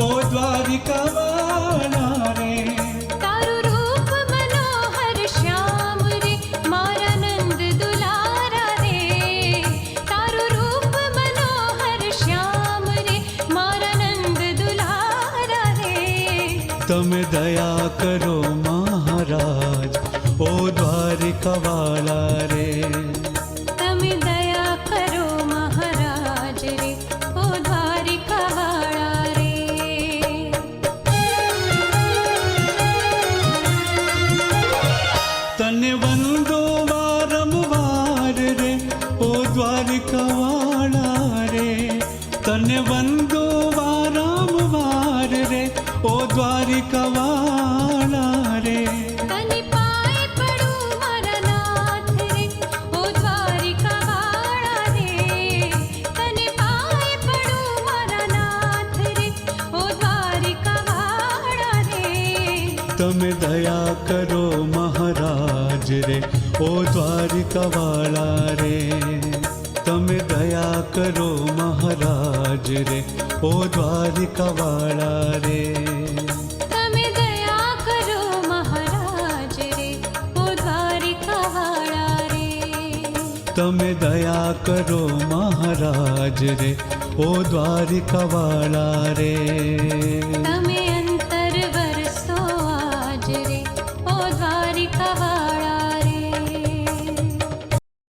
ओ द्वारिका वाला रे। तारू रूप मनोहर श्याम रे मारा नंद दुलारा रे। तारू रूप मनोहर श्याम रे मारा नंद दुलारा रे। તમે દયા કરો મહારાજ ओ द्वारिका वाला रे। તમે દયા કરો મહારાજ રે ઓ દ્વારિકા વાળા રે। તને વંદો વારંવાર રે ओ द्वारिका वाला रे। तने वंदो वारंवार रे ओ द्वारिका वाला रे। તને પાય પડું મારા નાથ રે ઓ દ્વારિકા વાળા રે। તને પાય પડું મારા નાથ રે ઓ દ્વારિકા વાળા રે। તમે દયા કરો મહારાજ રે ओ द्वारिका वाला रे। તમે દયા કરો મહારાજ રે ओ द्वारिका वाला रे। તમે દયા કરો મહારાજ રે ઓ દ્વારિકા વાળા રે। તમે દયા કરો મહારાજ રે ओ द्वारिका वाला रे। તમે